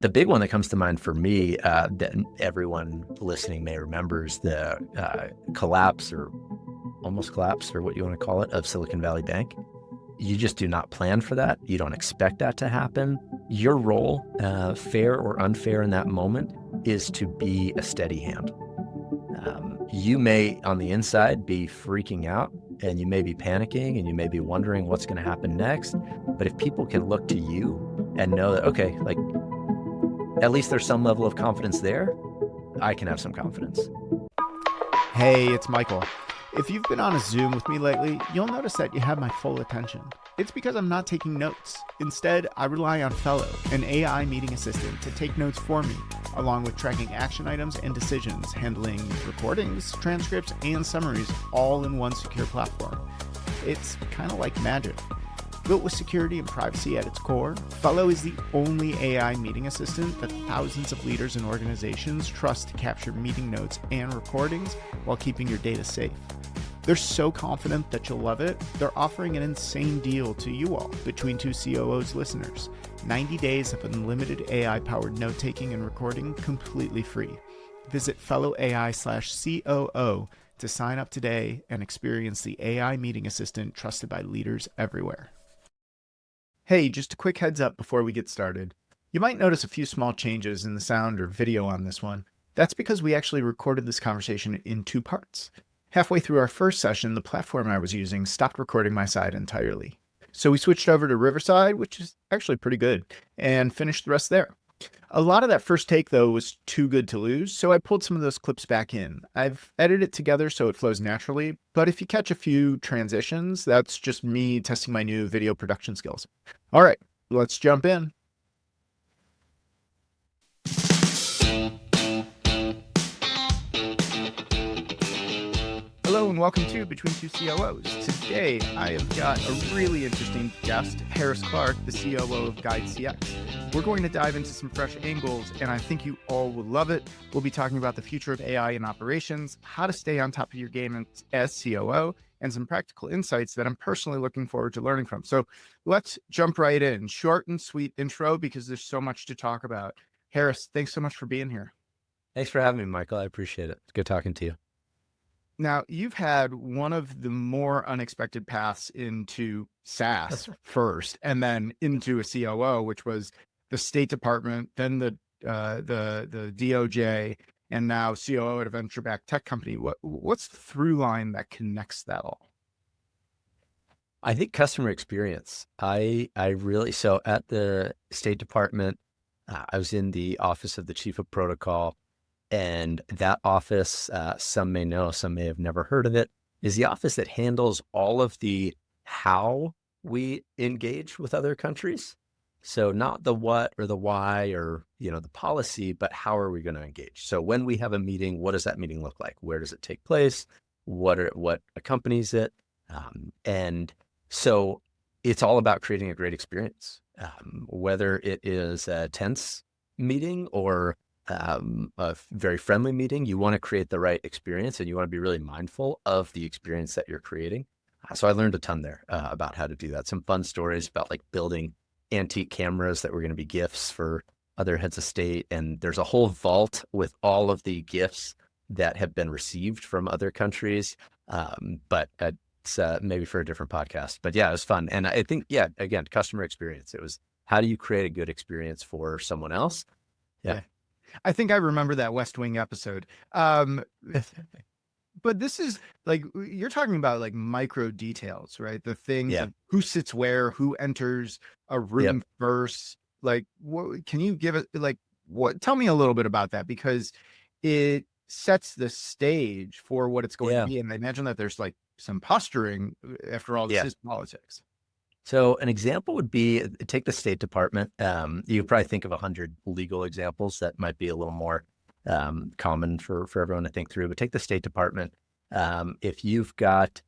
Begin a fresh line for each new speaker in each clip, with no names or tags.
The big one that comes to mind for me that everyone listening may remember is the collapse or almost collapse, or what you want to call it, of Silicon Valley Bank. You just do not plan for that. You don't expect that to happen. Your role, fair or unfair in that moment, is to be a steady hand. You may, on the inside, be freaking out, and you may be panicking, and you may be wondering what's going to happen next. But if people can look to you and know that, okay, like at least there's some level of confidence there, I can have some confidence.
Hey, it's Michael. If you've been on a Zoom with me lately, you'll notice that you have my full attention. It's because I'm not taking notes. Instead, I rely on Fellow, an AI meeting assistant, to take notes for me, along with tracking action items and decisions, handling recordings, transcripts, and summaries all in one secure platform. It's kind of like magic. Built with security and privacy at its core, Fellow is the only AI meeting assistant that thousands of leaders and organizations trust to capture meeting notes and recordings while keeping your data safe. They're so confident that you'll love it, they're offering an insane deal to you all, Between Two COOs listeners. 90 days of unlimited AI-powered note-taking and recording completely free. Visit fellowai/COO to sign up today and experience the AI meeting assistant trusted by leaders everywhere. Hey, just a quick heads up before we get started. You might notice a few small changes in the sound or video on this one. That's because we actually recorded this conversation in two parts. Halfway through our first session, the platform I was using stopped recording my side entirely. So we switched over to Riverside, which is actually pretty good, and finished the rest there. A lot of that first take, though, was too good to lose, so I pulled some of those clips back in. I've edited it together so it flows naturally, but if you catch a few transitions, that's just me testing my new video production skills. All right, let's jump in. Hello and welcome to Between Two COOs. Today, I have got a really interesting guest, Harris Clarke, the COO of GuideCX. We're going to dive into some fresh angles, and I think you all will love it. We'll be talking about the future of AI in operations, how to stay on top of your game as COO, and some practical insights that I'm personally looking forward to learning from. So let's jump right in. Short and sweet intro because there's so much to talk about. Harris, thanks so much for being here.
Thanks for having me, Michael. I appreciate it. It's good talking to you.
Now, you've had one of the more unexpected paths into SaaS first, and then into a COO, which was the State Department, then the DOJ, and now COO at a venture-backed tech company. What's the through line that connects that all?
I think customer experience. I really, so at the State Department, I was in the office of the Chief of Protocol. And that office, some may know, some may have never heard of it, is the office that handles all of the how we engage with other countries. So not the what or the why or, the policy, but how are we going to engage? So when we have a meeting, what does that meeting look like? Where does it take place? What accompanies it? And so it's all about creating a great experience, whether it is a tense meeting or a very friendly meeting. You want to create the right experience, and you want to be really mindful of the experience that you're creating. So I learned a ton there about how to do that. Some fun stories about like building antique cameras that were going to be gifts for other heads of state. And there's a whole vault with all of the gifts that have been received from other countries. But it's maybe for a different podcast. But yeah, it was fun. And I think, again, customer experience. It was, how do you create a good experience for someone else? Yeah.
I think I remember that West Wing episode. But this is like, you're talking about like micro details, right? The things, like who sits where, who enters a room first. Like, what can you give it? Like, tell me a little bit about that, because it sets the stage for what it's going to be. And I imagine that there's like some posturing after all this is politics.
So an example would be, take the State Department. You probably think of 100 legal examples that might be a little more common for everyone to think through, but take the State Department. If you've got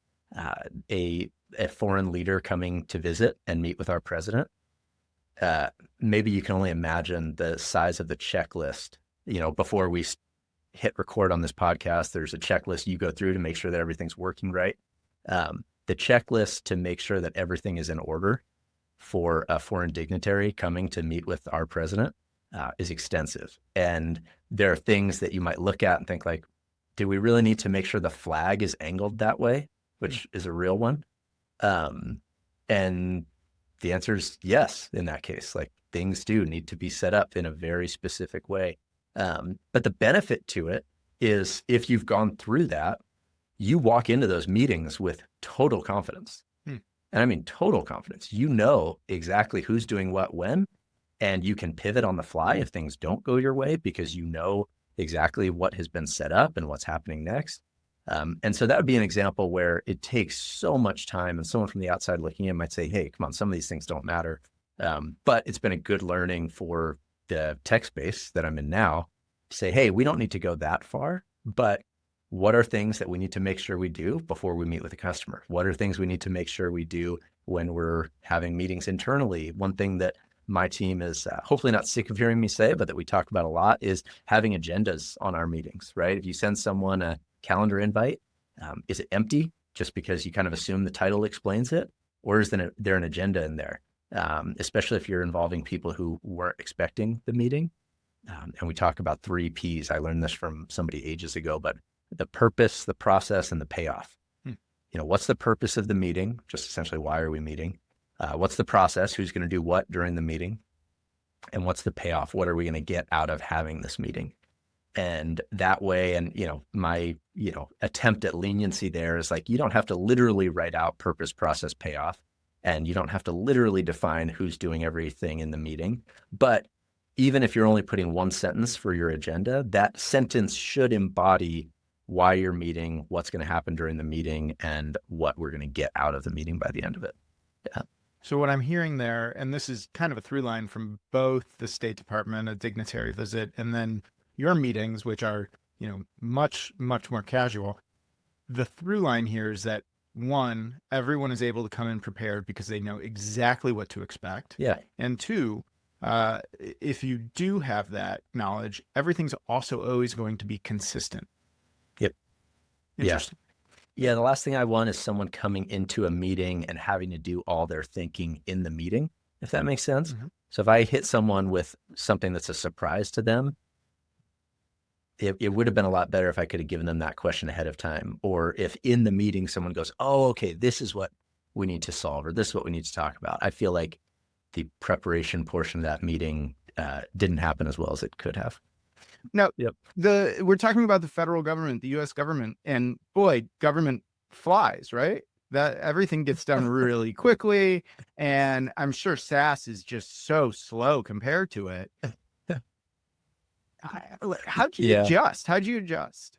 a foreign leader coming to visit and meet with our president, maybe you can only imagine the size of the checklist. Before we hit record on this podcast, there's a checklist you go through to make sure that everything's working right. The checklist to make sure that everything is in order for a foreign dignitary coming to meet with our president is extensive. And there are things that you might look at and think like, do we really need to make sure the flag is angled that way, which is a real one? And the answer is yes, in that case. Like, things do need to be set up in a very specific way. But the benefit to it is, if you've gone through that, you walk into those meetings with total confidence. And I mean total confidence. You know exactly who's doing what when, and you can pivot on the fly if things don't go your way, because you know exactly what has been set up and what's happening next. And so that would be an example where it takes so much time, and someone from the outside looking in might say, hey, come on, some of these things don't matter. But it's been a good learning for the tech space that I'm in now to say, hey, we don't need to go that far, but what are things that we need to make sure we do before we meet with a customer? What are things we need to make sure we do when we're having meetings internally? One thing that my team is hopefully not sick of hearing me say, but that we talk about a lot, is having agendas on our meetings, right? If you send someone a calendar invite, is it empty just because you kind of assume the title explains it? Or is there an agenda in there? Especially if you're involving people who weren't expecting the meeting. And we talk about 3 Ps. I learned this from somebody ages ago, but the purpose, the process, and the payoff. What's the purpose of the meeting? Just essentially, why are we meeting? What's the process? Who's going to do what during the meeting? And what's the payoff? What are we going to get out of having this meeting? And that way, and my attempt at leniency there is like, you don't have to literally write out purpose, process, payoff, and you don't have to literally define who's doing everything in the meeting. But even if you're only putting one sentence for your agenda, that sentence should embody why you're meeting, what's going to happen during the meeting, and what we're going to get out of the meeting by the end of it. Yeah.
So what I'm hearing there, and this is kind of a through line from both the State Department, a dignitary visit, and then your meetings, which are, much, much more casual. The through line here is that, one, everyone is able to come in prepared because they know exactly what to expect.
Yeah.
And two, if you do have that knowledge, everything's also always going to be consistent.
Yep.
Interesting.
Yeah. The last thing I want is someone coming into a meeting and having to do all their thinking in the meeting, if that makes sense. Mm-hmm. So if I hit someone with something that's a surprise to them, it would have been a lot better if I could have given them that question ahead of time. Or if in the meeting someone goes, oh, okay, this is what we need to solve, or this is what we need to talk about. I feel like the preparation portion of that meeting didn't happen as well as it could have.
Now, we're talking about the federal government, the U.S. government, and boy, government flies, right? That everything gets done really quickly, and I'm sure SaaS is just so slow compared to it. How'd you adjust? How'd you adjust?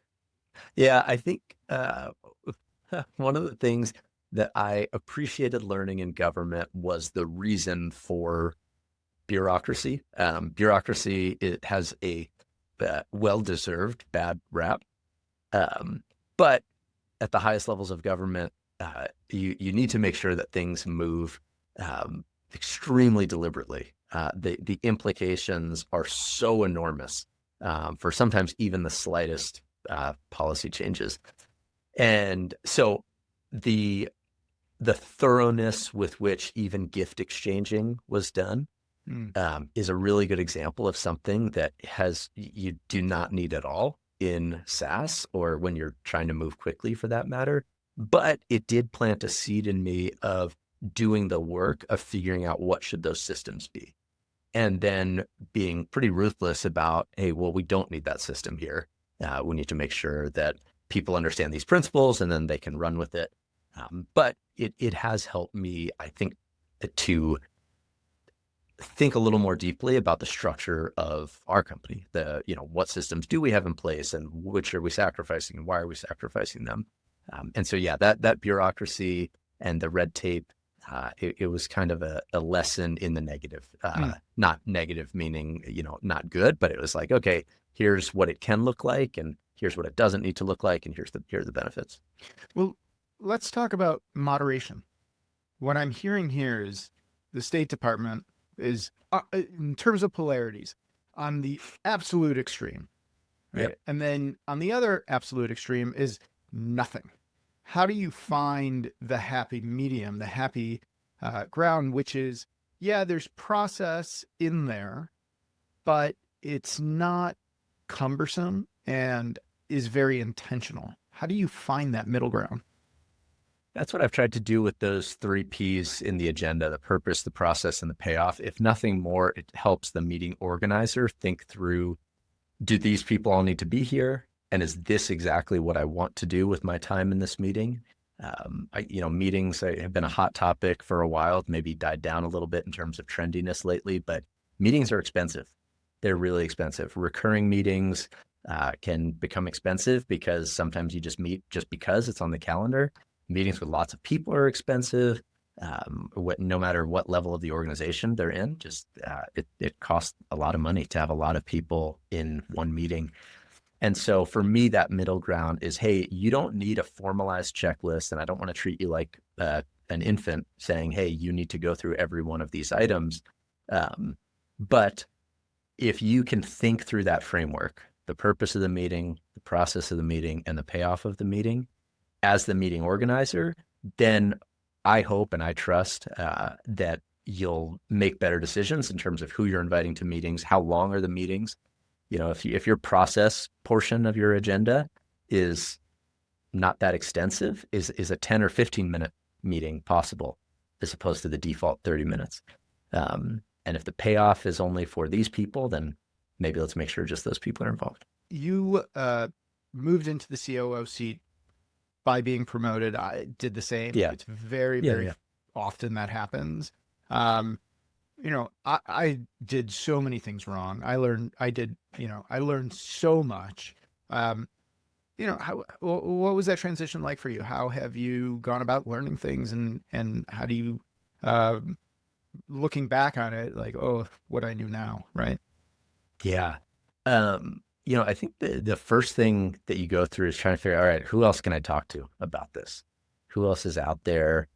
Yeah, I think one of the things that I appreciated learning in government was the reason for bureaucracy. Bureaucracy, it has a well-deserved bad rap. But at the highest levels of government, you need to make sure that things move extremely deliberately. The implications are so enormous for sometimes even the slightest policy changes. And so the thoroughness with which even gift exchanging was done is a really good example of something that you do not need at all in SaaS, or when you're trying to move quickly for that matter. But it did plant a seed in me of doing the work of figuring out what should those systems be. And then being pretty ruthless about, hey, well, we don't need that system here. We need to make sure that people understand these principles and then they can run with it. But it has helped me, I think, to think a little more deeply about the structure of our company. What systems do we have in place, and which are we sacrificing, and why are we sacrificing them? And so, yeah, that bureaucracy and the red tape, it was kind of a lesson in the negative. Not negative meaning, not good, but it was like, okay, here's what it can look like, and here's what it doesn't need to look like, and here are the benefits.
Well, let's talk about moderation. What I'm hearing here is the State Department is, in terms of polarities, on the absolute extreme, right? Yep. And then on the other absolute extreme is nothing. How do you find the happy medium, the happy ground, which is, there's process in there, but it's not cumbersome and is very intentional. How do you find that middle ground?
That's what I've tried to do with those 3 Ps in the agenda: the purpose, the process, and the payoff. If nothing more, it helps the meeting organizer think through, do these people all need to be here? And is this exactly what I want to do with my time in this meeting? Meetings have been a hot topic for a while, maybe died down a little bit in terms of trendiness lately, but meetings are expensive. They're really expensive. Recurring meetings can become expensive because sometimes you just meet just because it's on the calendar. Meetings with lots of people are expensive. No matter what level of the organization they're in, it costs a lot of money to have a lot of people in one meeting. And so for me, that middle ground is, hey, you don't need a formalized checklist, and I don't want to treat you like an infant saying, hey, you need to go through every one of these items. But if you can think through that framework, the purpose of the meeting, the process of the meeting, and the payoff of the meeting as the meeting organizer, then I hope and I trust that you'll make better decisions in terms of who you're inviting to meetings, how long are the meetings. If your process portion of your agenda is not that extensive, is a 10 or 15-minute meeting possible as opposed to the default 30 minutes? And if the payoff is only for these people, then maybe let's make sure just those people are involved.
You moved into the COO seat by being promoted. I did the same.
Yeah.
It's very often that happens. I did so many things wrong. I learned so much. What was that transition like for you? How have you gone about learning things, and how do you, looking back on it, like, oh, what I knew now, right?
Yeah. I think the first thing that you go through is trying to figure out, all right, who else can I talk to about this? Who else is out there?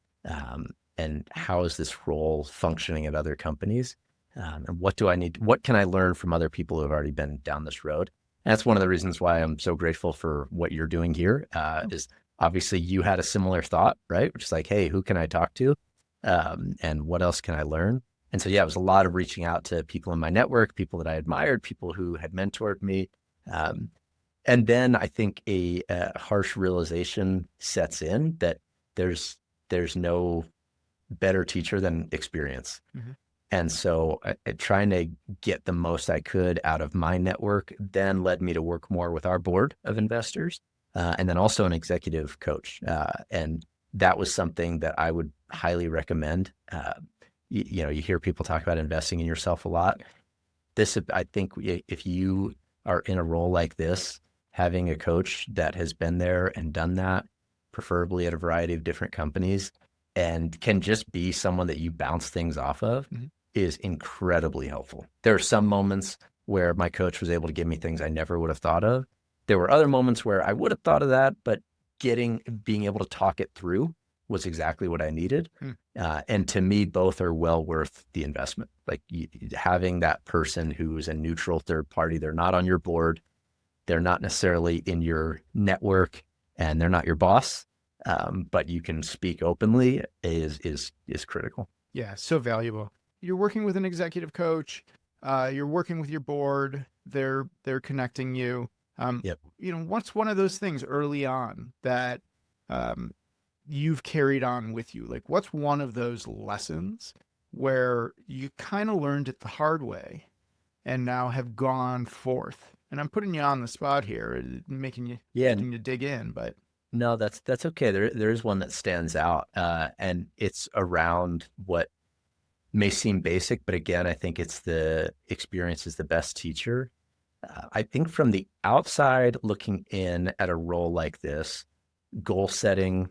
And how is this role functioning at other companies? And what can I learn from other people who have already been down this road? And that's one of the reasons why I'm so grateful for what you're doing here, is obviously you had a similar thought, right? Which is like, hey, who can I talk to? And what else can I learn? And so, yeah, it was a lot of reaching out to people in my network, people that I admired, people who had mentored me. And then I think a harsh realization sets in that there's no better teacher than experience. Mm-hmm. And so trying to get the most I could out of my network then led me to work more with our board of investors, and then also an executive coach. And that was something that I would highly recommend. You hear people talk about investing in yourself a lot. I think if you are in a role like this, having a coach that has been there and done that, preferably at a variety of different companies, and can just be someone that you bounce things off of, mm-hmm. is incredibly helpful. There are some moments where my coach was able to give me things I never would have thought of. There were other moments where I would have thought of that, but being able to talk it through was exactly what I needed. And to me, both are well worth the investment. Like having that person who is a neutral third party, they're not on your board, they're not necessarily in your network, and they're not your boss, but you can speak openly is critical.
Yeah, so valuable. You're working with an executive coach, you're working with your board, they're connecting you.
Yep.
What's one of those things early on that you've carried on with you? Like, what's one of those lessons where you kind of learned it the hard way and now have gone forth? And I'm putting you on the spot here, making you dig in, but
no, that's okay. There is one that stands out, and it's around what may seem basic, but again, I think it's the experience is the best teacher. I think from the outside looking in at a role like this, goal setting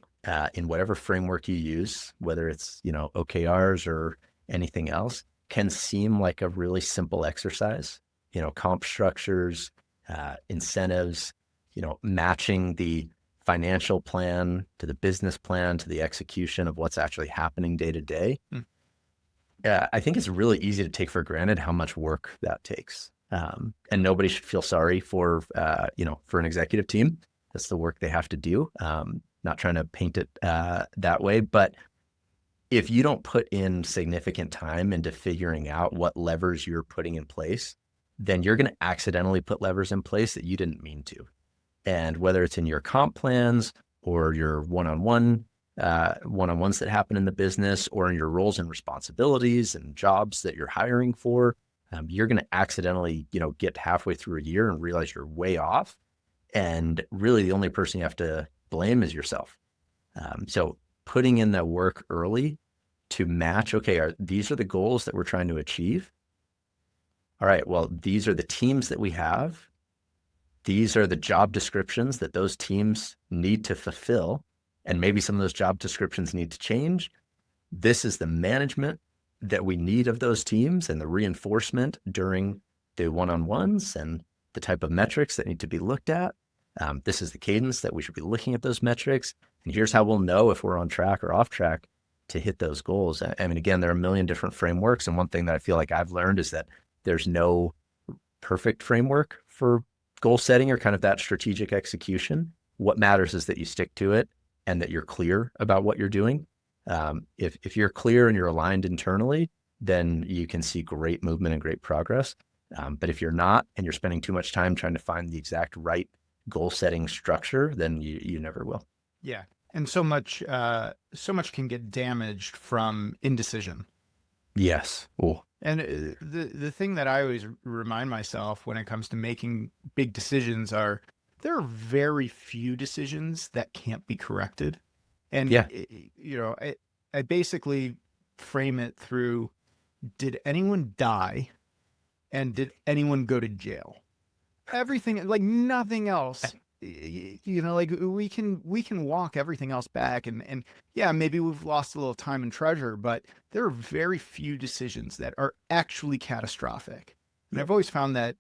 in whatever framework you use, whether it's OKRs or anything else, can seem like a really simple exercise. Comp structures, incentives, matching the financial plan to the business plan to the execution of what's actually happening day to day. I think it's really easy to take for granted how much work that takes. And nobody should feel sorry for an executive team. That's the work they have to do. Not trying to paint it that way, but if you don't put in significant time into figuring out what levers you're putting in place then you're going to accidentally put levers in place that you didn't mean to. And whether it's in your comp plans or your one-on-ones that happen in the business, or in your roles and responsibilities and jobs that you're hiring for, you're going to accidentally, get halfway through a year and realize you're way off. And really the only person you have to blame is yourself. So putting in the work early to match, okay, these are the goals that we're trying to achieve. All right, well, these are the teams that we have. These are the job descriptions that those teams need to fulfill. And maybe some of those job descriptions need to change. This is the management that we need of those teams and the reinforcement during the one-on-ones and the type of metrics that need to be looked at. This is the cadence that we should be looking at those metrics. And here's how we'll know if we're on track or off track to hit those goals. I mean, again, there are a million different frameworks. And one thing that I feel like I've learned is that there's no perfect framework for goal setting or kind of that strategic execution. What matters is that you stick to it and that you're clear about what you're doing. If you're clear and you're aligned internally, then you can see great movement and great progress. But if you're not, and you're spending too much time trying to find the exact right goal setting structure, then you never will.
Yeah. And so much can get damaged from indecision.
Yes. Ooh.
And the thing that I always remind myself when it comes to making big decisions are there are very few decisions that can't be corrected. And,
Yeah.
I basically frame it through, did anyone die? And did anyone go to jail? Everything, like nothing else, like we can walk everything else back. And yeah, maybe we've lost a little time and treasure, but there are very few decisions that are actually catastrophic. And I've always found that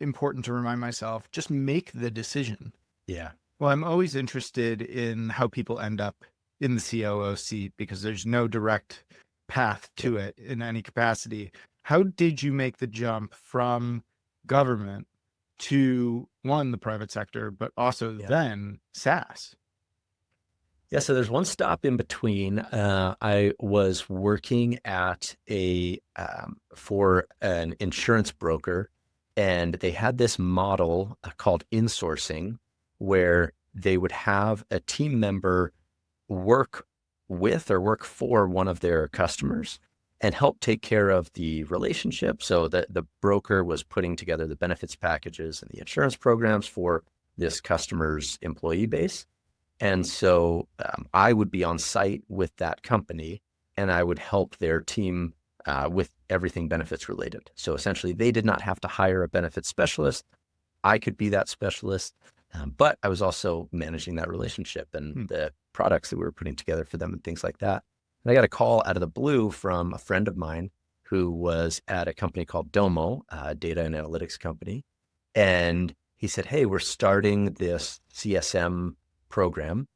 important to remind myself, just make the decision.
Yeah.
Well, I'm always interested in how people end up in the COO seat because there's no direct path to it in any capacity. How did you make the jump from government to the private sector, but also then SaaS?
Yeah, so there's one stop in between. I was working at for an insurance broker, and they had this model called insourcing, where they would have a team member work with or work for one of their customers and help take care of the relationship. So that the broker was putting together the benefits packages and the insurance programs for this customer's employee base. And so I would be on site with that company, and I would help their team with everything benefits related. So essentially, they did not have to hire a benefits specialist. I could be that specialist, but I was also managing that relationship and the products that we were putting together for them and things like that. And I got a call out of the blue from a friend of mine who was at a company called Domo, a data and analytics company. And he said, hey, we're starting this CSM program,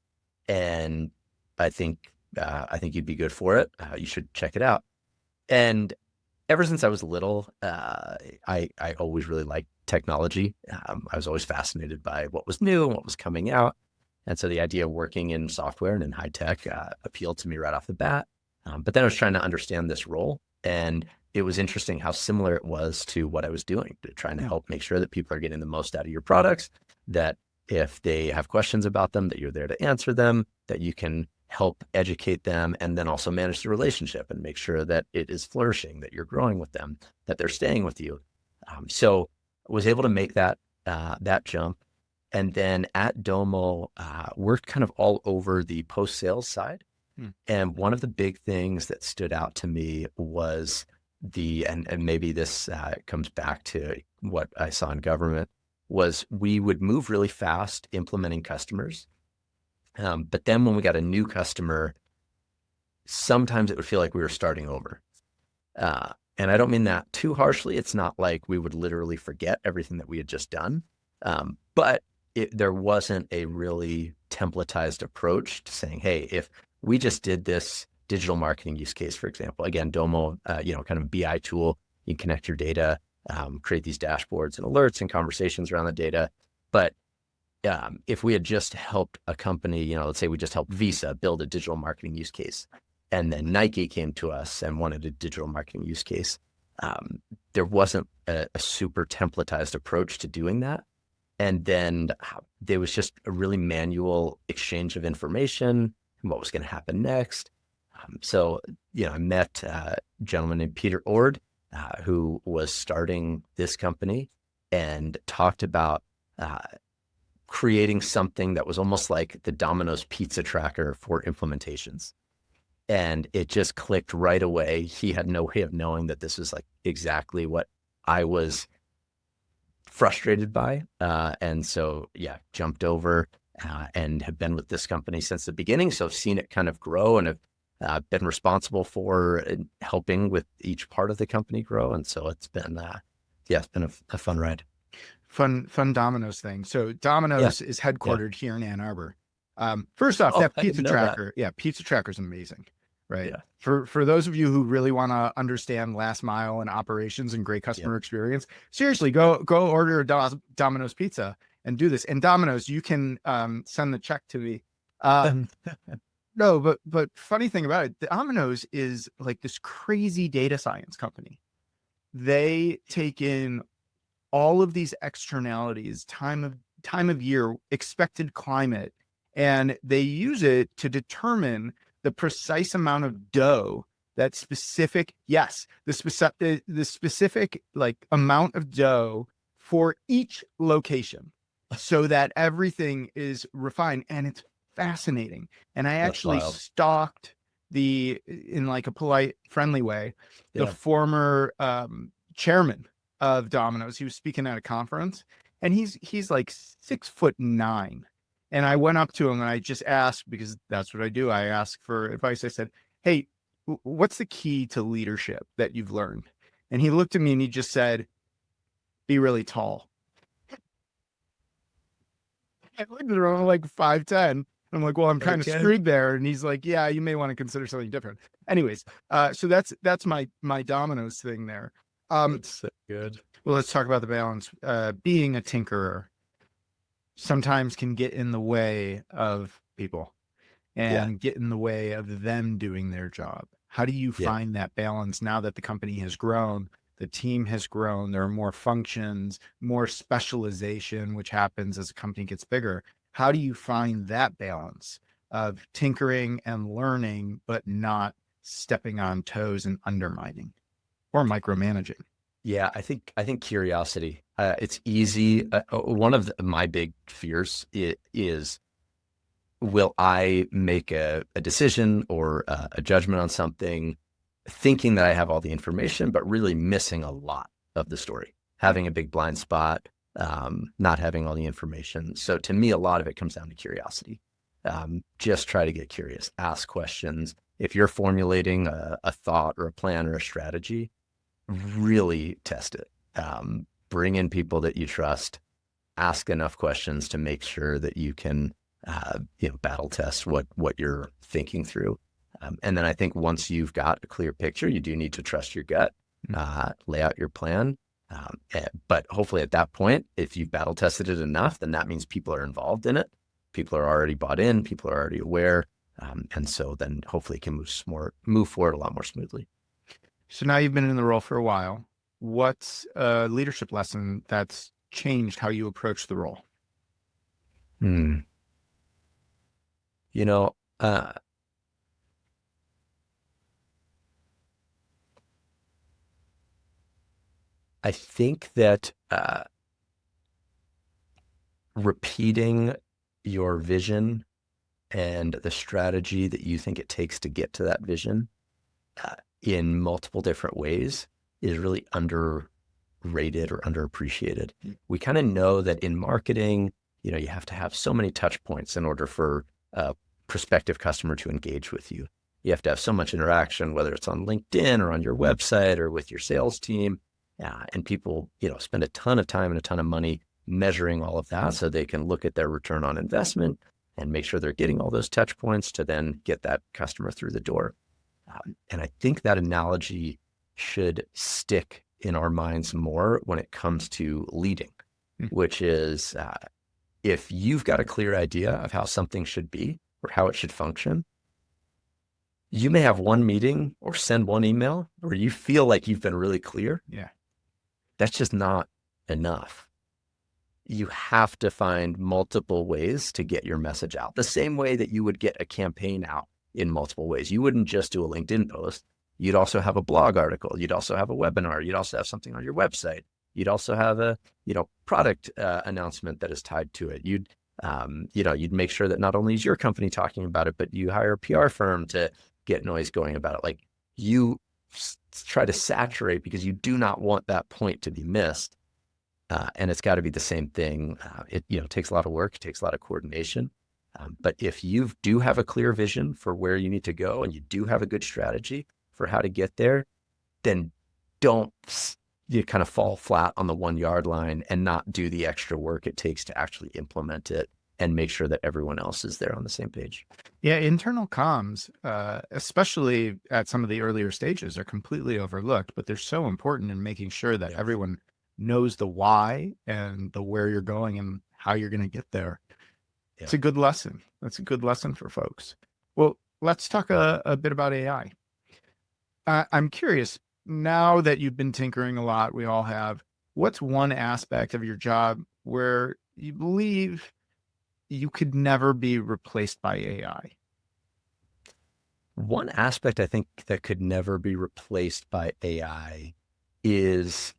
and I think you'd be good for it. You should check it out. And ever since I was little, I always really liked technology. I was always fascinated by what was new and what was coming out. And so the idea of working in software and in high tech appealed to me right off the bat. But then I was trying to understand this role, and it was interesting how similar it was to what I was doing, trying to help make sure that people are getting the most out of your products, that if they have questions about them, that you're there to answer them, that you can help educate them, and then also manage the relationship and make sure that it is flourishing, that you're growing with them, that they're staying with you. So I was able to make that jump. And then at Domo, worked kind of all over the post-sales side. And one of the big things that stood out to me was and maybe this comes back to what I saw in government, was we would move really fast implementing customers. But then when we got a new customer, sometimes it would feel like we were starting over. And I don't mean that too harshly. It's not like we would literally forget everything that we had just done. But there wasn't a really templatized approach to saying, hey, if we just did this digital marketing use case, for example, again, Domo, kind of a BI tool, you can connect your data, create these dashboards and alerts and conversations around the data. But if we had just helped a company, let's say we just helped Visa build a digital marketing use case, and then Nike came to us and wanted a digital marketing use case, there wasn't a super templatized approach to doing that. And then there was just a really manual exchange of information and what was going to happen next. So, I met a gentleman named Peter Ord, who was starting this company, and talked about creating something that was almost like the Domino's pizza tracker for implementations. And it just clicked right away. He had no way of knowing that this was like exactly what I was frustrated by. And so, jumped over and have been with this company since the beginning. So I've seen it kind of grow and have been responsible for helping with each part of the company grow. And so it's been, it's been a fun ride.
Fun Domino's thing. So Domino's is headquartered here in Ann Arbor. First off, that pizza tracker, pizza tracker is amazing, right?
Yeah.
For those of you who really want to understand last mile and operations and great customer experience, seriously, go order a Domino's pizza and do this. And Domino's, you can send the check to me. No, but funny thing about it, Domino's is like this crazy data science company. They take in all of these externalities, time of year, expected climate, and they use it to determine the precise amount of dough that specific, the specific like amount of dough for each location, so that everything is refined. And it's fascinating. And I actually stalked in like a polite, friendly way, the former chairman of Domino's. He was speaking at a conference, and he's like 6'9". And I went up to him and I just asked, because that's what I do. I ask for advice. I said, "Hey, what's the key to leadership that you've learned?" And he looked at me and he just said, "Be really tall." I looked at him, I'm like 5'10". I'm like, well, I'm kind of screwed there. And he's like, yeah, you may want to consider something different. Anyways, so that's my Domino's thing there.
That's so good.
Well, let's talk about the balance. Being a tinkerer sometimes can get in the way of people and get in the way of them doing their job. How do you find that balance now that the company has grown, the team has grown, there are more functions, more specialization, which happens as a company gets bigger? How do you find that balance of tinkering and learning, but not stepping on toes and undermining or micromanaging?
Yeah, I think curiosity. It's easy. One of my big fears is, will I make a decision or a judgment on something, thinking that I have all the information, but really missing a lot of the story, having a big blind spot, not having all the information. So to me, a lot of it comes down to curiosity. Just try to get curious, ask questions. If you're formulating a thought or a plan or a strategy, really test it. Bring in people that you trust, ask enough questions to make sure that you can, battle test what you're thinking through. And then I think once you've got a clear picture, you do need to trust your gut, lay out your plan. But hopefully at that point, if you've battle tested it enough, then that means people are involved in it. People are already bought in, people are already aware. And so then hopefully it can move forward a lot more smoothly.
So now you've been in the role for a while. What's a leadership lesson that's changed how you approach the role?
I think that repeating your vision and the strategy that you think it takes to get to that vision in multiple different ways is really underrated or underappreciated. We kind of know that in marketing, you have to have so many touch points in order for a prospective customer to engage with you. You have to have so much interaction, whether it's on LinkedIn or on your website or with your sales team. And people, spend a ton of time and a ton of money measuring all of that so they can look at their return on investment and make sure they're getting all those touch points to then get that customer through the door. And I think that analogy should stick in our minds more when it comes to leading, which is if you've got a clear idea of how something should be or how it should function, You may have one meeting or send one email where you feel like you've been really clear.
Yeah.
That's just not enough. You have to find multiple ways to get your message out, the same way that you would get a campaign out in multiple ways. You wouldn't just do a LinkedIn post. You'd also have a blog article. You'd also have a webinar. You'd also have something on your website. You'd also have a, product announcement that is tied to it. You'd make sure that not only is your company talking about it, but you hire a PR firm to get noise going about it. Like, you try to saturate because you do not want that point to be missed. And it's got to be the same thing. It takes a lot of work. It takes a lot of coordination. But if you do have a clear vision for where you need to go, and you do have a good strategy for how to get there, then don't you kind of fall flat on the 1 yard line and not do the extra work it takes to actually implement it and make sure that everyone else is there on the same page.
Yeah, internal comms, especially at some of the earlier stages, are completely overlooked, but they're so important in making sure that everyone knows the why and the where you're going and how you're going to get there. Yeah. It's a good lesson. That's a good lesson for folks. Well, let's talk a bit about AI. I'm curious, now that you've been tinkering a lot, we all have, what's one aspect of your job where you believe you could never be replaced by AI?
One aspect I think that could never be replaced by AI is,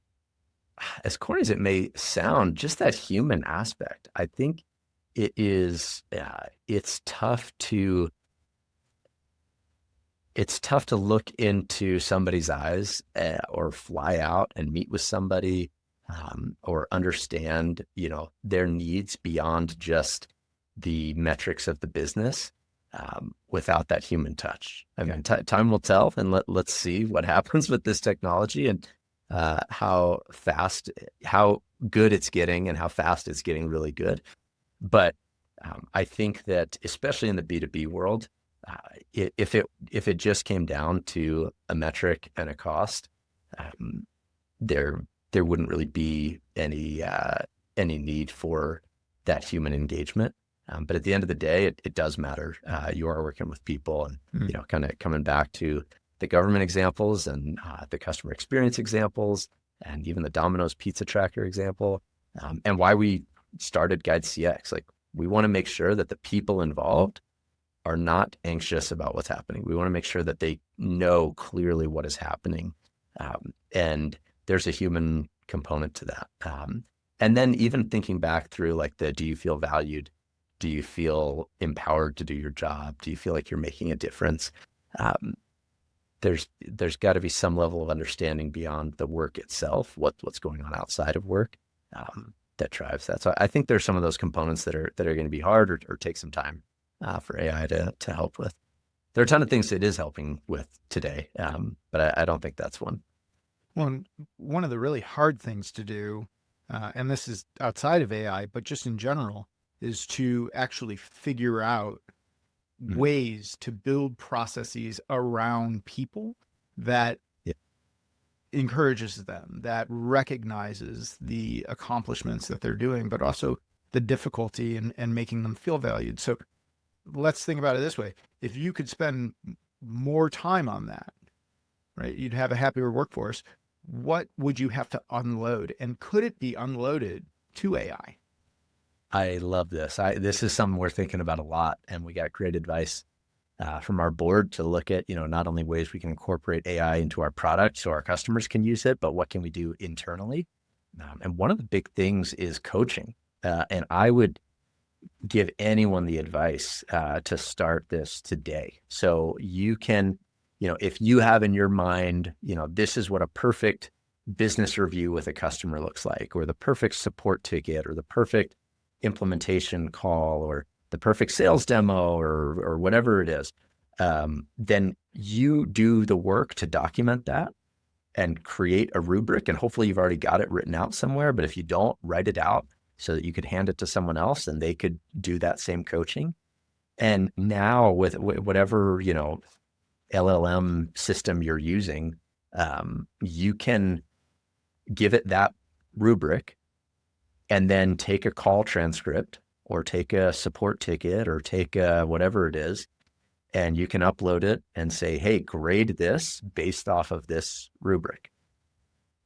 as corny as it may sound, just that human aspect. I think it's tough to look into somebody's eyes or fly out and meet with somebody or understand, their needs beyond just the metrics of the business without that human touch. I mean, time will tell, and let's see what happens with this technology and how good it's getting and how fast it's getting really good. But I think that especially in the B2B world, if it just came down to a metric and a cost, there wouldn't really be any need for that human engagement. But at the end of the day, it does matter. You are working with people, and kind of coming back to the government examples and the customer experience examples, and even the Domino's pizza tracker example, and why we started GuideCX. Like, we want to make sure that the people involved are not anxious about what's happening. We want to make sure that they know clearly what is happening, and there's a human component to that. And then even thinking back through, like, do you feel valued? Do you feel empowered to do your job? Do you feel like you're making a difference? There's got to be some level of understanding beyond the work itself, what's going on outside of work, that drives that. So I think there's some of those components that are going to be hard or take some time for AI to help with. There are a ton of things it is helping with today, but I don't think that's one.
Well, one of the really hard things to do, and this is outside of AI, but just in general, is to actually figure out ways to build processes around people that encourages them, that recognizes the accomplishments that they're doing, but also the difficulty and making them feel valued. So let's think about it this way. If you could spend more time on that, right, you'd have a happier workforce. What would you have to unload? And could it be unloaded to AI?
I love this. This is something we're thinking about a lot, and we got great advice from our board to look at, not only ways we can incorporate AI into our product so our customers can use it, but what can we do internally? And one of the big things is coaching. And I would give anyone the advice to start this today. So you can, if you have in your mind, this is what a perfect business review with a customer looks like, or the perfect support ticket, or the perfect implementation call, or the perfect sales demo, or whatever it is, then you do the work to document that and create a rubric. And hopefully you've already got it written out somewhere, but if you don't, write it out so that you could hand it to someone else and they could do that same coaching. And now with whatever, LLM system you're using, you can give it that rubric and then take a call transcript or take a support ticket or take whatever it is and you can upload it and say, hey, grade this based off of this rubric.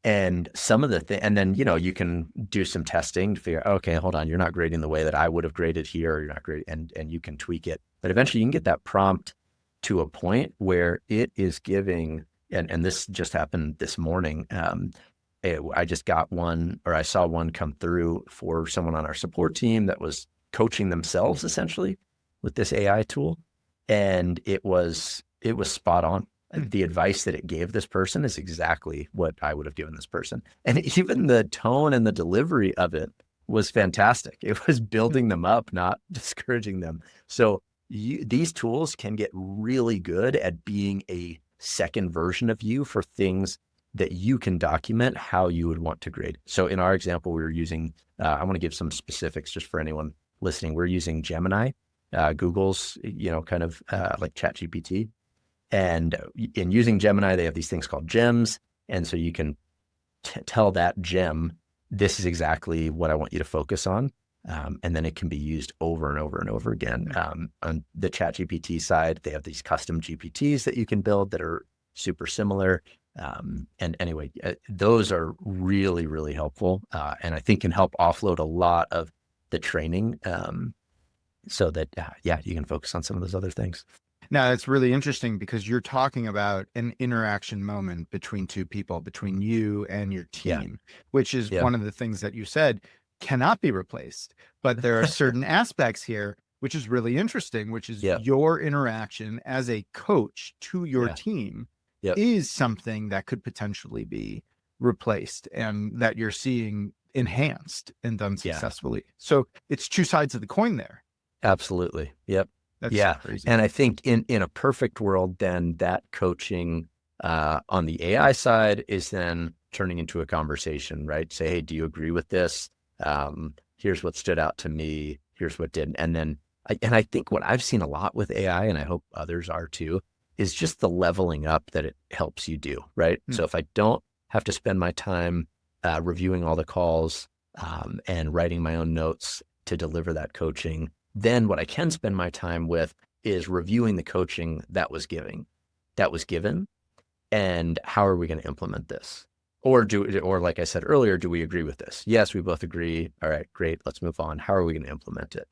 And some of the things, and then, you can do some testing to figure out, okay, hold on, you're not grading the way that I would have graded here, or you're not grading, and you can tweak it. But eventually you can get that prompt to a point where it is giving, and this just happened this morning. I just got one, or I saw one come through for someone on our support team that was coaching themselves essentially with this AI tool. And it was spot on. The advice that it gave this person is exactly what I would have given this person. And even the tone and the delivery of it was fantastic. It was building them up, not discouraging them. So these tools can get really good at being a second version of you for things that you can document how you would want to grade. So in our example, we were using, I want to give some specifics just for anyone listening. We're using Gemini, Google's, kind of like ChatGPT. And in using Gemini, they have these things called gems. And so you can tell that gem, this is exactly what I want you to focus on. And then it can be used over and over and over again. On the ChatGPT side, they have these custom GPTs that you can build that are super similar. And anyway, those are really, really helpful. And I think can help offload a lot of the training so that, you can focus on some of those other things.
Now, it's really interesting because you're talking about an interaction moment between two people, between you and your team, which is one of the things that you said cannot be replaced. But there are certain aspects here, which is really interesting, which is your interaction as a coach to your team is something that could potentially be replaced and that you're seeing enhanced and done successfully. So it's two sides of the coin there.
Absolutely. Yep.
That's crazy.
And I think in a perfect world, then that coaching on the AI side is then turning into a conversation, right? Say, hey, do you agree with this? Here's what stood out to me. Here's what didn't. And then, I think what I've seen a lot with AI, and I hope others are too, is just the leveling up that it helps you do, right? So if I don't have to spend my time reviewing all the calls and writing my own notes to deliver that coaching, then what I can spend my time with is reviewing the coaching that was given, and how are we going to implement this? Or like I said earlier, do we agree with this? Yes, we both agree. All right, great. Let's move on. How are we going to implement it?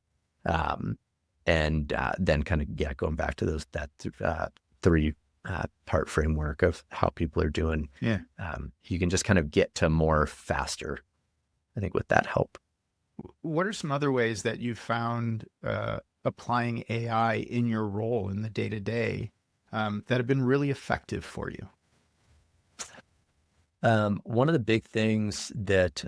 And then kind of, going back to that 3-part framework of how people are doing. You can just kind of get to more faster, I think, with that help.
What are some other ways that you've found applying AI in your role in the day-to-day that have been really effective for you?
One of the big things that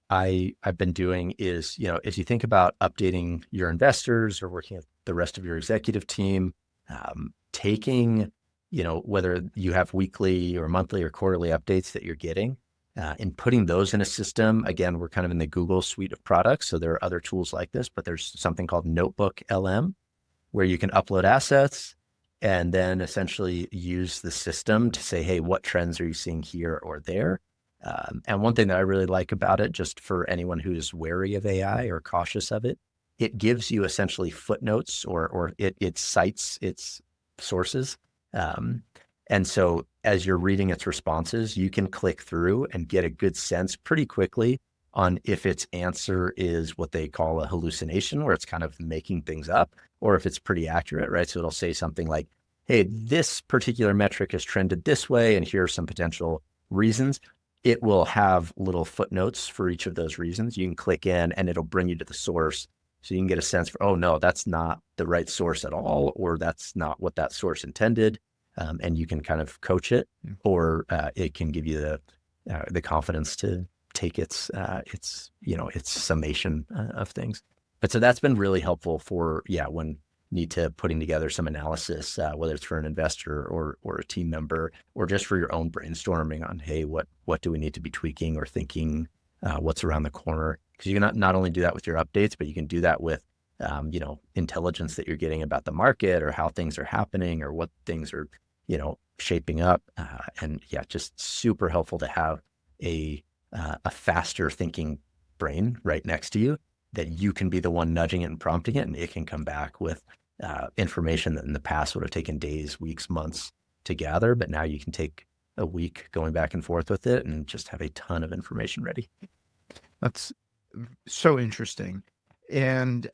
I've been doing is, as you think about updating your investors or working with the rest of your executive team, taking, whether you have weekly or monthly or quarterly updates that you're getting, and putting those in a system. Again, we're kind of in the Google suite of products, so there are other tools like this, but there's something called Notebook LM, where you can upload assets and then essentially use the system to say, hey, what trends are you seeing here or there? And one thing that I really like about it, just for anyone who's wary of AI or cautious of it, it gives you essentially footnotes or it cites its sources. And so as you're reading its responses, you can click through and get a good sense pretty quickly on if its answer is what they call a hallucination, where it's kind of making things up, or if it's pretty accurate, right? So it'll say something like, hey, this particular metric has trended this way, and here are some potential reasons. It will have little footnotes for each of those reasons. You can click in and it'll bring you to the source. So you can get a sense for, oh no, that's not the right source at all, or that's not what that source intended. And you can kind of coach it, or it can give you the confidence to take its summation of things. But so that's been really helpful for when need to putting together some analysis, whether it's for an investor or a team member, or just for your own brainstorming on, hey, what do we need to be tweaking or thinking, what's around the corner? Because you can not only do that with your updates, but you can do that with intelligence that you're getting about the market or how things are happening or what things are shaping up, and just super helpful to have a faster thinking brain right next to you that you can be the one nudging it and prompting it, and it can come back with information that in the past would have taken days, weeks, months to gather, but now you can take a week going back and forth with it and just have a ton of information ready.
That's so interesting. And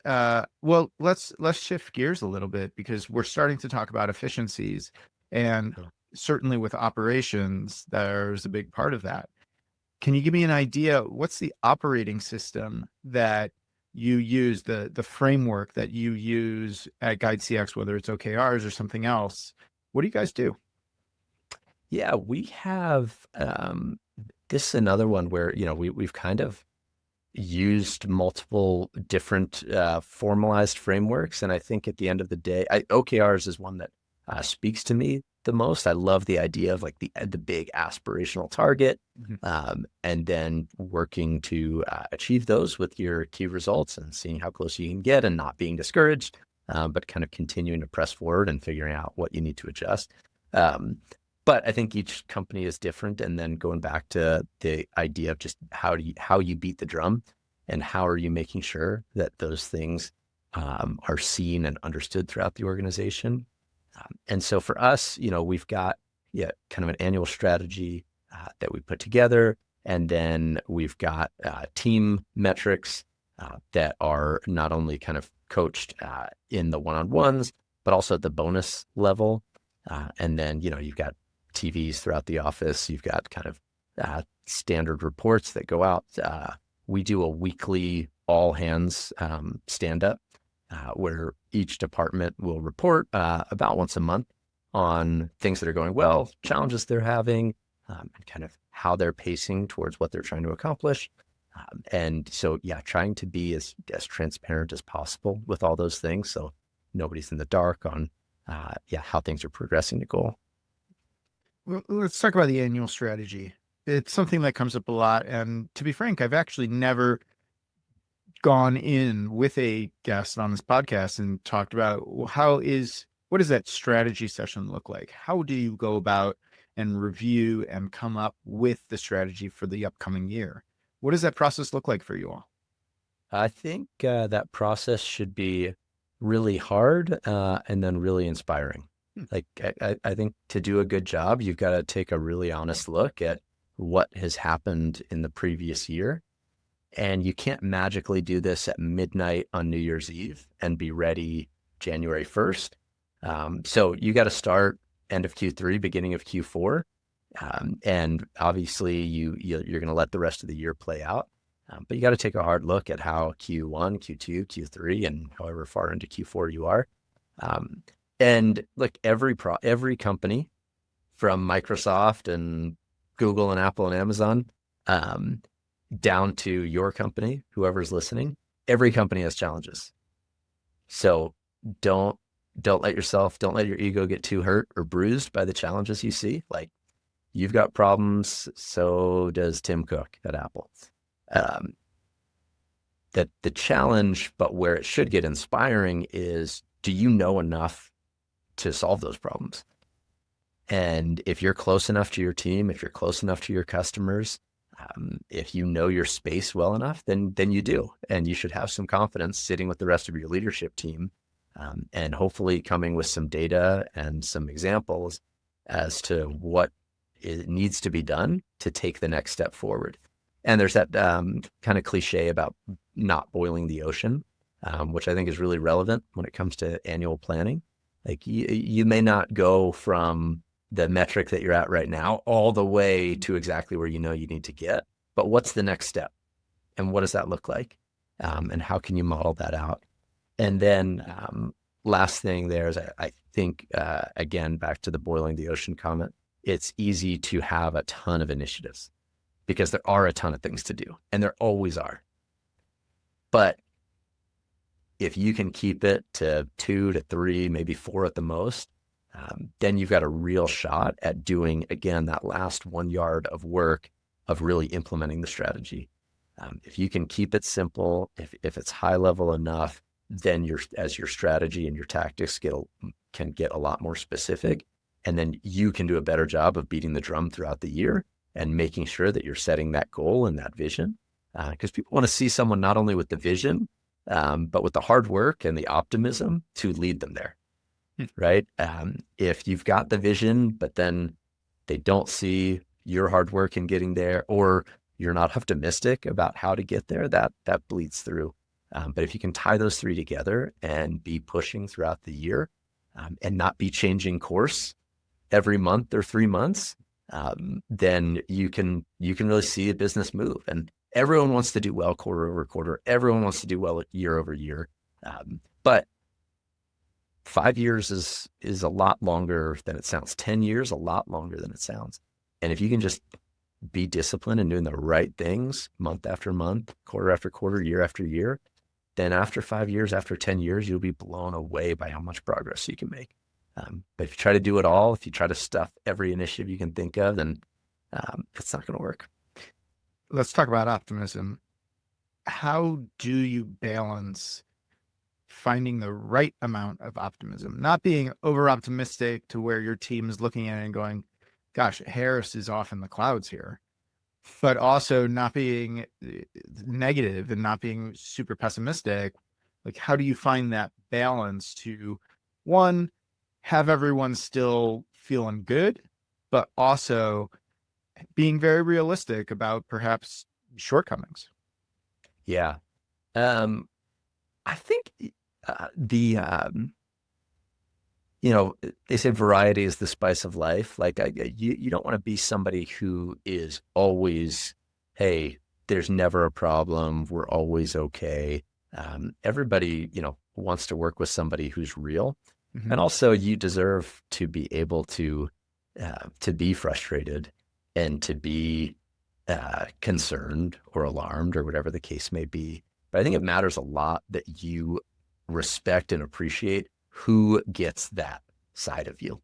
well, let's shift gears a little bit, because we're starting to talk about efficiencies, and certainly with operations, there's a big part of that. Can you give me an idea? What's the operating system that you use, the framework that you use at GuideCX, whether it's OKRs or something else? What do you guys do?
Yeah, we have this is another one where, we've kind of used multiple different formalized frameworks. And I think at the end of the day, OKRs is one that speaks to me the most. I love the idea of like the big aspirational target, and then working to achieve those with your key results and seeing how close you can get and not being discouraged, but kind of continuing to press forward and figuring out what you need to adjust. But I think each company is different. And then going back to the idea of just how you beat the drum and how are you making sure that those things are seen and understood throughout the organization. And so for us, we've got kind of an annual strategy that we put together. And then we've got team metrics that are not only kind of coached in the one-on-ones, but also at the bonus level. And then, you've got TVs throughout the office. You've got kind of standard reports that go out. We do a weekly all hands stand-up where each department will report about once a month on things that are going well, challenges they're having, and kind of how they're pacing towards what they're trying to accomplish. And so, trying to be as transparent as possible with all those things, so nobody's in the dark on how things are progressing to goal.
Well, let's talk about the annual strategy. It's something that comes up a lot. And to be frank, I've actually never gone in with a guest on this podcast and talked about what does that strategy session look like? How do you go about and review and come up with the strategy for the upcoming year? What does that process look like for you all?
I think that process should be really hard and then really inspiring. Like, I think to do a good job, you've got to take a really honest look at what has happened in the previous year. And you can't magically do this at midnight on New Year's Eve and be ready January 1st. So you got to start end of Q3, beginning of Q4. And obviously you're going to let the rest of the year play out. But you got to take a hard look at how Q1, Q2, Q3, and however far into Q4 you are. And like every company from Microsoft and Google and Apple and Amazon, down to your company, whoever's listening, every company has challenges. So don't let your ego get too hurt or bruised by the challenges you see. Like, you've got problems, so does Tim Cook at Apple. That the challenge, but where it should get inspiring, is, do you know enough to solve those problems? And if you're close enough to your team, if you're close enough to your customers, if you know your space well enough, then you do. And you should have some confidence sitting with the rest of your leadership team, and hopefully coming with some data and some examples as to what it needs to be done to take the next step forward. And there's that kind of cliche about not boiling the ocean, which I think is really relevant when it comes to annual planning. Like, you may not go from the metric that you're at right now all the way to exactly where you need to get, but what's the next step? And what does that look like? And how can you model that out? And then last thing there is, I think, again, back to the boiling the ocean comment, it's easy to have a ton of initiatives because there are a ton of things to do, and there always are. But if you can keep it to 2 to 3, maybe 4 at the most, then you've got a real shot at doing, again, that last 1 yard of work of really implementing the strategy. If you can keep it simple, if it's high level enough, then as your strategy and your tactics can get a lot more specific, and then you can do a better job of beating the drum throughout the year and making sure that you're setting that goal and that vision. Because people want to see someone not only with the vision, but with the hard work and the optimism to lead them there,
Hmm.
right? If you've got the vision, but then they don't see your hard work in getting there, or you're not optimistic about how to get there, that bleeds through. But if you can tie those three together and be pushing throughout the year, and not be changing course every month or 3 months, then you can really see a business move. And everyone wants to do well quarter over quarter. Everyone wants to do well year over year. But 5 years is a lot longer than it sounds. 10 years, a lot longer than it sounds. And if you can just be disciplined and doing the right things month after month, quarter after quarter, year after year, then after 5 years, after 10 years, you'll be blown away by how much progress you can make. But if you try to do it all, if you try to stuff every initiative you can think of, then it's not going to work.
Let's talk about optimism. How do you balance finding the right amount of optimism, not being over optimistic to where your team is looking at it and going, gosh, Harris is off in the clouds here, but also not being negative and not being super pessimistic? Like, how do you find that balance to, one, have everyone still feeling good, but also being very realistic about perhaps shortcomings?
Yeah. I think they say variety is the spice of life. Like you don't want to be somebody who is always, hey, there's never a problem. We're always okay. Everybody, wants to work with somebody who's real.
Mm-hmm.
And also you deserve to be able to be frustrated and to be concerned or alarmed or whatever the case may be. But I think it matters a lot that you respect and appreciate who gets that side of you,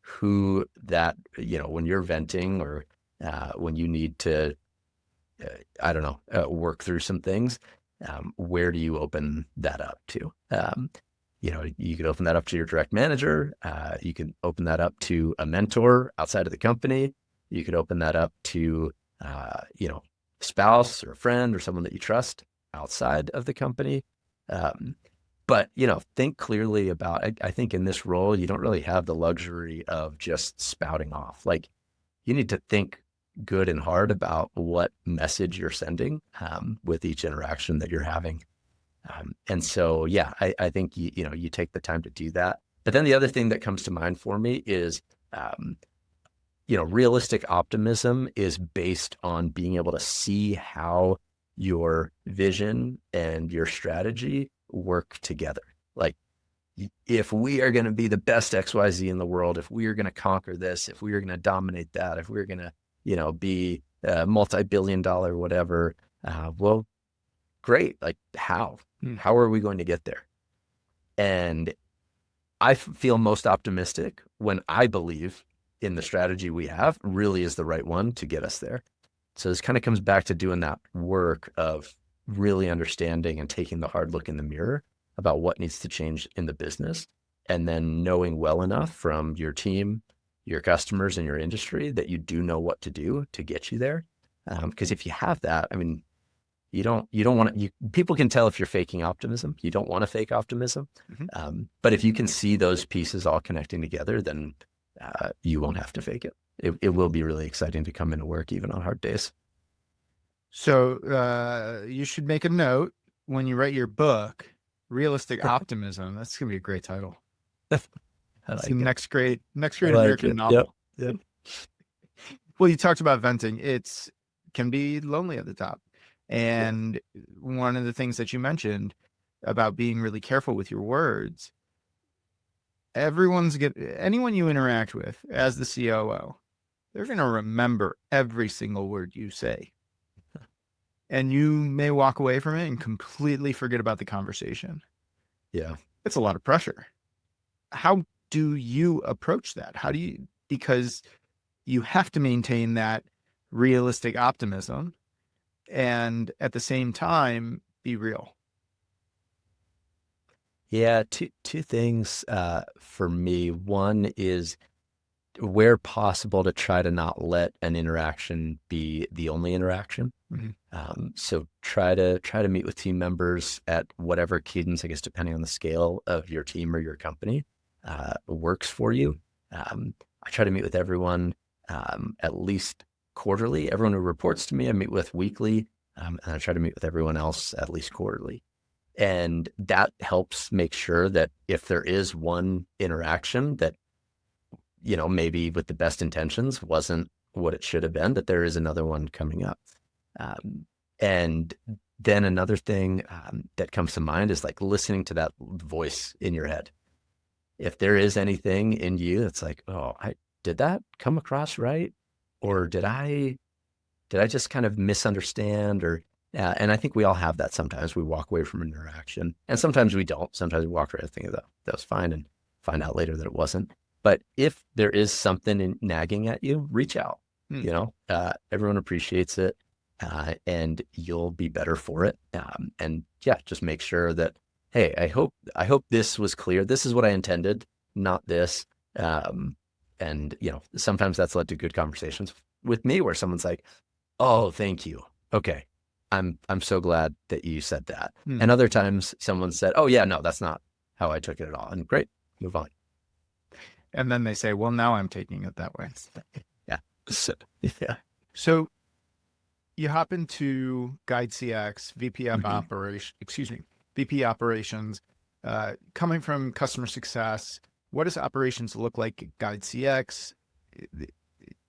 who that, when you're venting or when you need to, work through some things, where do you open that up to? You could open that up to your direct manager. You can open that up to a mentor outside of the company. You could open that up to, spouse or a friend or someone that you trust outside of the company. But, think clearly about, I think in this role, you don't really have the luxury of just spouting off. Like you need to think good and hard about what message you're sending with each interaction that you're having. And so, yeah, I think, you take the time to do that. But then the other thing that comes to mind for me is, realistic optimism is based on being able to see how your vision and your strategy work together. Like if we are going to be the best XYZ in the world, if we are going to conquer this, if we are going to dominate that, if we're going to, be a multi-billion-dollar whatever, well, great. Like how are we going to get there? And I feel most optimistic when I believe in the strategy we have really is the right one to get us there. So this kind of comes back to doing that work of really understanding and taking the hard look in the mirror about what needs to change in the business, and then knowing well enough from your team, your customers, and your industry that you do know what to do to get you there. Because if you have that, I mean, you don't want to, people can tell if you're faking optimism. You don't want to fake optimism.
Mm-hmm.
But if you can see those pieces all connecting together, then you won't have to fake it. It will be really exciting to come into work even on hard days.
So you should make a note when you write your book, Realistic Optimism. That's going to be a great title.
It's
the next great American novel.
Yep.
Well, you talked about venting. It can be lonely at the top. And one of the things that you mentioned about being really careful with your words, anyone you interact with as the COO, they're going to remember every single word you say. And you may walk away from it and completely forget about the conversation.
Yeah.
It's a lot of pressure. How do you approach that? Because you have to maintain that realistic optimism and at the same time be real.
Yeah, two things for me. One is, where possible, to try to not let an interaction be the only interaction.
Mhm.
So try to meet with team members at whatever cadence, I guess, depending on the scale of your team or your company, works for you. I try to meet with everyone at least quarterly. Everyone who reports to me, I meet with weekly, and I try to meet with everyone else at least quarterly. And that helps make sure that if there is one interaction that, maybe with the best intentions wasn't what it should have been, that there is another one coming up. And then another thing that comes to mind is like listening to that voice in your head. If there is anything in you that's like, oh, did that come across right? Or did I just kind of misunderstand? Or and I think we all have that sometimes. We walk away from an interaction, and sometimes we don't. Sometimes we walk away thinking that was fine, and find out later that it wasn't. But if there is something nagging at you, reach out. Everyone appreciates it, and you'll be better for it. And yeah, just make sure that, hey, I hope this was clear. This is what I intended, not this. And sometimes that's led to good conversations with me where someone's like, oh, thank you. Okay. I'm so glad that you said that. And other times someone said, oh yeah, no, that's not how I took it at all. And great, move on.
And then they say, well, now I'm taking it that way.
Yeah. Yeah.
So you hop into GuideCX, VP of VP operations, coming from customer success. What does operations look like at GuideCX?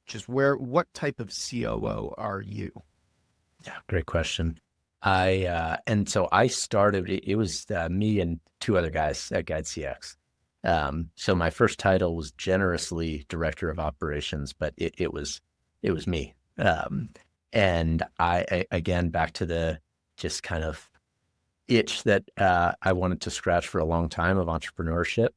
Just what type of COO are you?
Yeah, great question. And so I started, it was me and two other guys at GuideCX. So my first title was generously director of operations, but it was me. And I again, back to the just kind of itch that I wanted to scratch for a long time of entrepreneurship.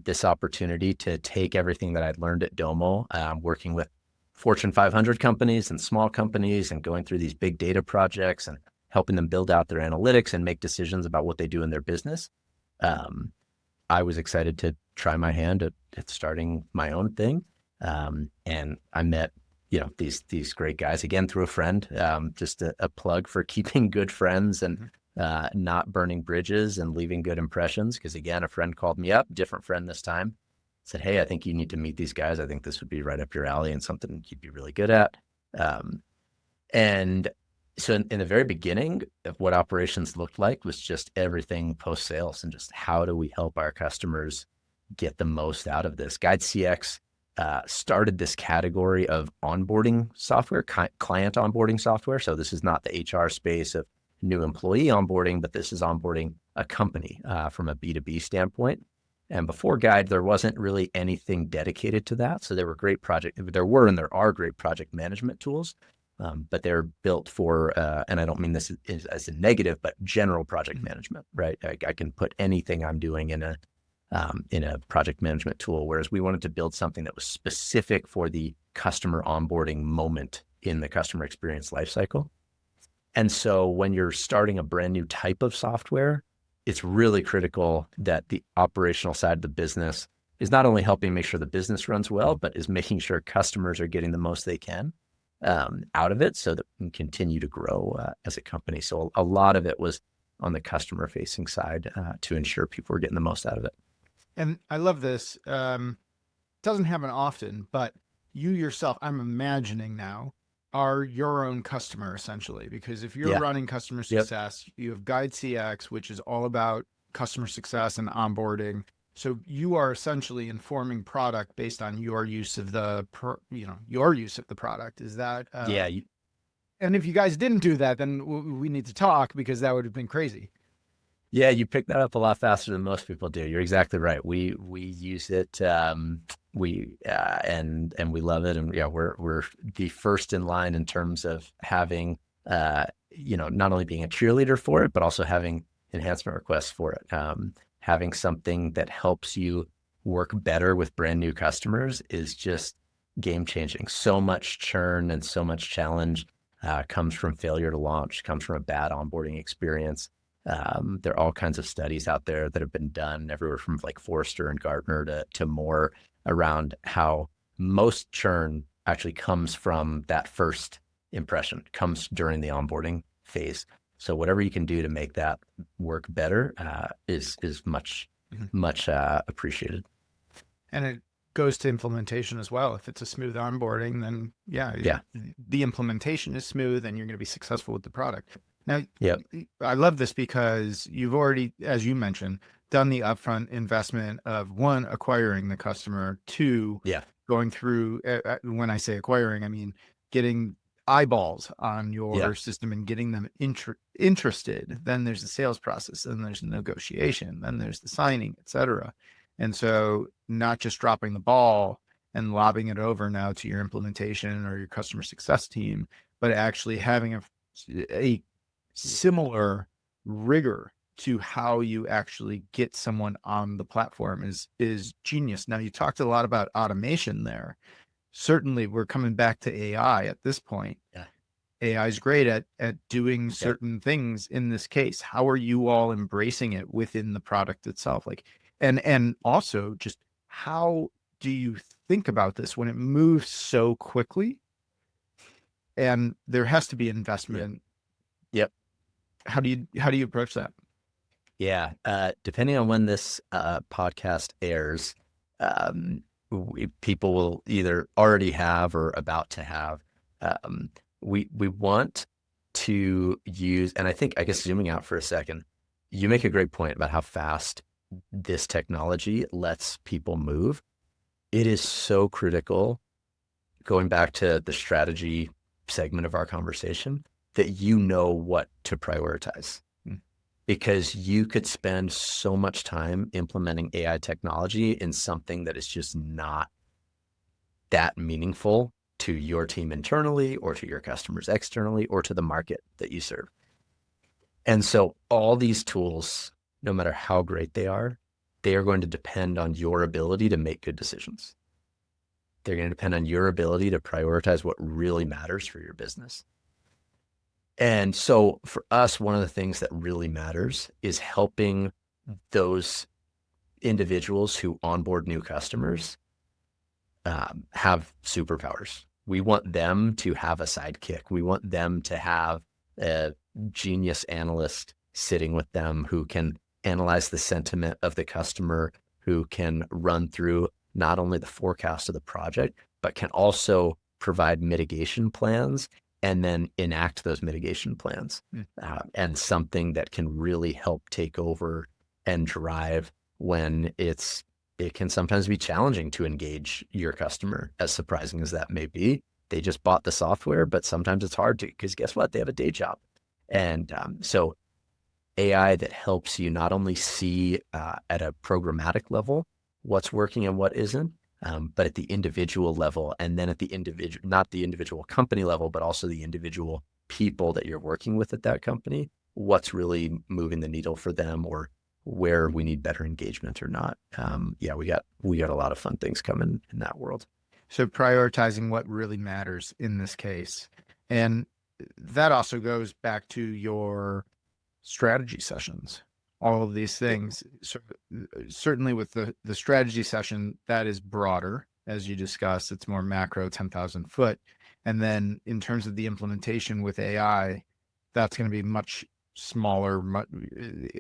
This opportunity to take everything that I'd learned at Domo, working with Fortune 500 companies and small companies and going through these big data projects and helping them build out their analytics and make decisions about what they do in their business. I was excited to try my hand at starting my own thing. And I met, these great guys again through a friend, just a plug for keeping good friends and not burning bridges and leaving good impressions. Because again, a friend called me up, different friend this time, said, hey, I think you need to meet these guys. I think this would be right up your alley and something you'd be really good at. And so in the very beginning of what operations looked like was just everything post-sales and just how do we help our customers get the most out of this. GuideCX started this category of onboarding software, client onboarding software. So this is not the HR space of new employee onboarding, but this is onboarding a company from a B2B standpoint. And before Guide, there wasn't really anything dedicated to that. So there were and there are great project management tools, but they're built for, and I don't mean this as a negative, but general project management, right? I can put anything I'm doing in a project management tool, whereas we wanted to build something that was specific for the customer onboarding moment in the customer experience lifecycle. And so when you're starting a brand new type of software, it's really critical that the operational side of the business is not only helping make sure the business runs well, but is making sure customers are getting the most they can out of it so that we can continue to grow as a company. So a lot of it was on the customer facing side to ensure people were getting the most out of it.
And I love this. Doesn't happen often, but you yourself, I'm imagining now, are your own customer essentially, because if you're running customer success, you have GuideCX, which is all about customer success and onboarding. So you are essentially informing product based on your use of your use of the product. Is that? And if you guys didn't do that, then we need to talk because that would have been crazy.
Yeah, you picked that up a lot faster than most people do. You're exactly right. We use it. And we love it. And yeah, we're the first in line in terms of having, not only being a cheerleader for it, but also having enhancement requests for it. Having something that helps you work better with brand new customers is just game changing. So much churn and so much challenge comes from failure to launch, comes from a bad onboarding experience. There are all kinds of studies out there that have been done everywhere from like Forrester and Gartner to more around how most churn actually comes from that first impression comes during the onboarding phase. So whatever you can do to make that work better is much appreciated.
And it goes to implementation as well. If it's a smooth onboarding, then
Yeah.
the implementation is smooth and you're going to be successful with the product. Now,
Yep.
I love this because you've already, as you mentioned, done the upfront investment of one, acquiring the customer, two,
Yeah.
going through, when I say acquiring, I mean getting eyeballs on your
Yeah.
system and getting them interested. Then there's the sales process, then there's the negotiation, then there's the signing, etc. And so not just dropping the ball and lobbing it over now to your implementation or your customer success team, but actually having a similar rigor to how you actually get someone on the platform is genius. Now, you talked a lot about automation there. Certainly, we're coming back to AI at this point.
Yeah.
AI is great at doing certain things in this case. How are you all embracing it within the product itself? Like, and also just how do you think about this when it moves so quickly and there has to be investment?
Yep.
How do you approach that?
Yeah. Depending on when this podcast airs, people will either already have or about to have. We want to use, and I guess zooming out for a second, you make a great point about how fast this technology lets people move. It is so critical, going back to the strategy segment of our conversation, that you know what to prioritize. Because you could spend so much time implementing AI technology in something that is just not that meaningful to your team internally or to your customers externally or to the market that you serve. And so all these tools, no matter how great they are going to depend on your ability to make good decisions. They're going to depend on your ability to prioritize what really matters for your business. And so for us, one of the things that really matters is helping those individuals who onboard new customers have superpowers. We want them to have a sidekick. We want them to have a genius analyst sitting with them who can analyze the sentiment of the customer, who can run through not only the forecast of the project, but can also provide mitigation plans and then enact those mitigation plans, and something that can really help take over and drive when it can sometimes be challenging to engage your customer, as surprising as that may be. They just bought the software, but sometimes it's hard to, because guess what? They have a day job. And so AI that helps you not only see at a programmatic level what's working and what isn't, but at the individual level, and then at the individual, not the individual company level, but also the individual people that you're working with at that company, what's really moving the needle for them, or where we need better engagement or not. We got a lot of fun things coming in that world.
So prioritizing what really matters in this case. And that also goes back to your strategy sessions, all of these things. So certainly with the strategy session, that is broader, as you discussed, it's more macro, 10,000 foot. And then in terms of the implementation with AI, that's going to be much smaller,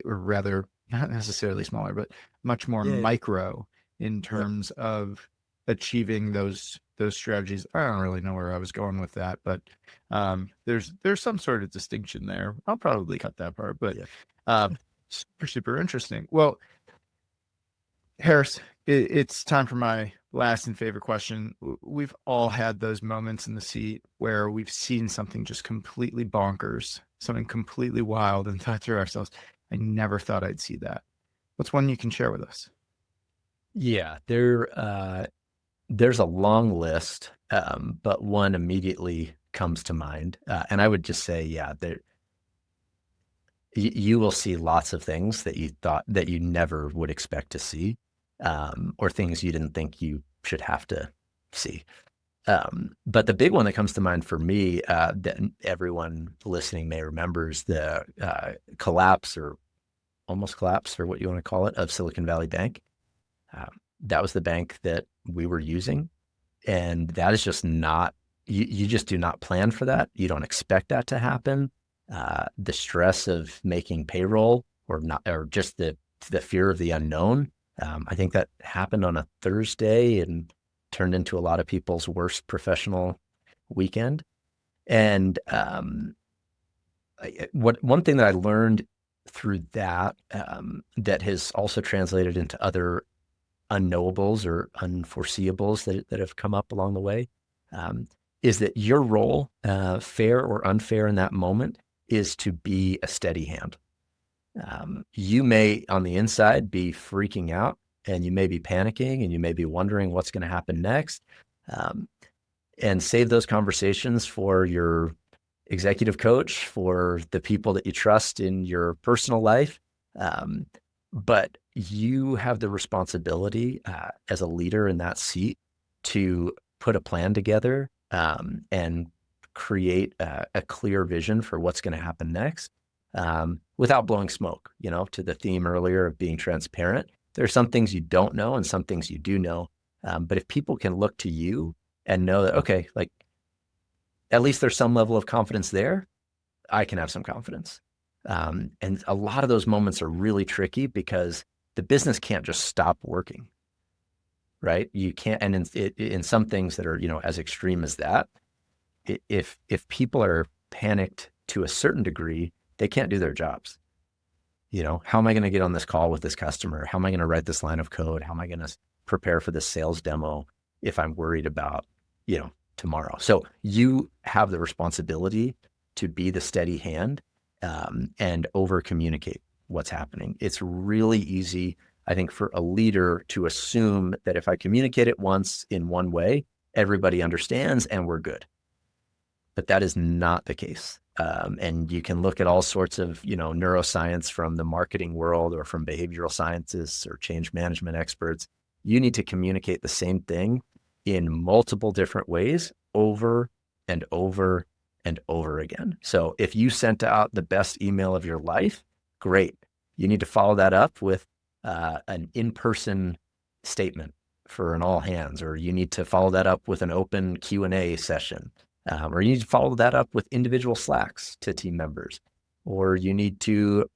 or rather not necessarily smaller, but much more micro in terms of achieving those strategies. I don't really know where I was going with that, but there's some sort of distinction there. I'll probably cut that part, but super interesting. Well, Harris, it's time for my last and favorite question. We've all had those moments in the seat where we've seen something just completely bonkers, something completely wild, and thought to ourselves, I never thought I'd see that. What's one you can share with us?
Yeah, there's a long list, but one immediately comes to mind. And I would just say, you will see lots of things that you thought that you never would expect to see, or things you didn't think you should have to see. But the big one that comes to mind for me, that everyone listening may remember, is the collapse, or almost collapse, or what you want to call it, of Silicon Valley Bank. That was the bank that we were using, and that is just not you just do not plan for that. You don't expect that to happen. The stress of making payroll or not, or just the fear of the unknown. I think that happened on a Thursday and turned into a lot of people's worst professional weekend. And one thing that I learned through that that has also translated into other unknowables or unforeseeables that have come up along the way is that your role, fair or unfair in that moment, is to be a steady hand. You may on the inside be freaking out, and you may be panicking, and you may be wondering what's going to happen next, and save those conversations for your executive coach, for the people that you trust in your personal life. But you have the responsibility as a leader in that seat to put a plan together and create a clear vision for what's going to happen next without blowing smoke, to the theme earlier of being transparent. There are some things you don't know and some things you do know. But if people can look to you and know that, okay, like at least there's some level of confidence there, I can have some confidence. And a lot of those moments are really tricky because the business can't just stop working, right? You can't, and in some things that are, as extreme as that, if people are panicked to a certain degree, they can't do their jobs. How am I going to get on this call with this customer? How am I going to write this line of code? How am I going to prepare for this sales demo if I'm worried about, tomorrow? So you have the responsibility to be the steady hand and over communicate what's happening. It's really easy, I think, for a leader to assume that if I communicate it once in one way, everybody understands and we're good. But that is not the case. And you can look at all sorts of, neuroscience from the marketing world or from behavioral scientists or change management experts. You need to communicate the same thing in multiple different ways over and over and over again. So if you sent out the best email of your life, great. You need to follow that up with an in-person statement for an all hands, or you need to follow that up with an open Q&A session. Or you need to follow that up with individual Slacks to team members, or you need to,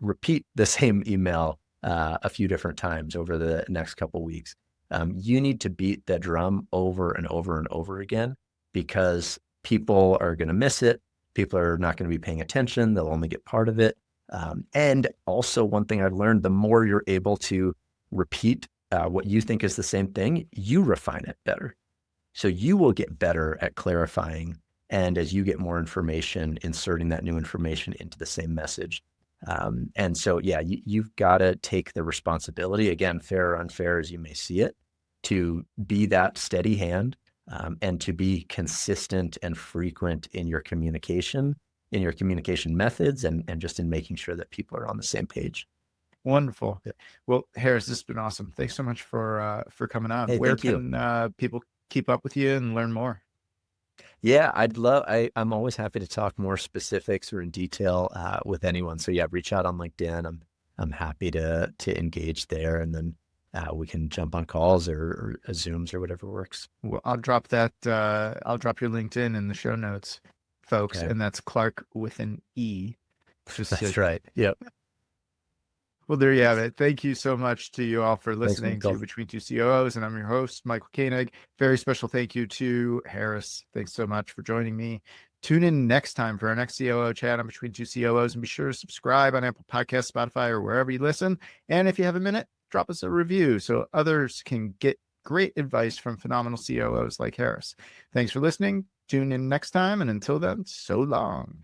repeat the same email a few different times over the next couple of weeks. You need to beat that drum over and over and over again because people are going to miss it. People are not going to be paying attention. They'll only get part of it. And also one thing I've learned, the more you're able to repeat what you think is the same thing, you refine it better. So you will get better at clarifying, and as you get more information, inserting that new information into the same message. And so, yeah, you've got to take the responsibility, again, fair or unfair as you may see it, to be that steady hand and to be consistent and frequent in your communication methods, and just in making sure that people are on the same page.
Wonderful. Well, Harris, this has been awesome. Thanks so much for coming on.
Hey,
Where
thank you.
can people keep up with you and learn more?
Yeah, I'm always happy to talk more specifics or in detail with anyone. So yeah, reach out on LinkedIn. I'm happy to engage there, and then we can jump on calls or Zooms or whatever works.
Well, I'll drop that. I'll drop your LinkedIn in the show notes, folks.
Okay.
And that's Clarke with an E.
That's right. Yep.
Well, there you have it. Thank you so much to you all for listening
Thanks,
to Between Two COOs. And I'm your host, Michael Koenig. Very special thank you to Harris. Thanks so much for joining me. Tune in next time for our next COO chat on Between Two COOs, and be sure to subscribe on Apple Podcasts, Spotify, or wherever you listen. And if you have a minute, drop us a review so others can get great advice from phenomenal COOs like Harris. Thanks for listening. Tune in next time. And until then, so long.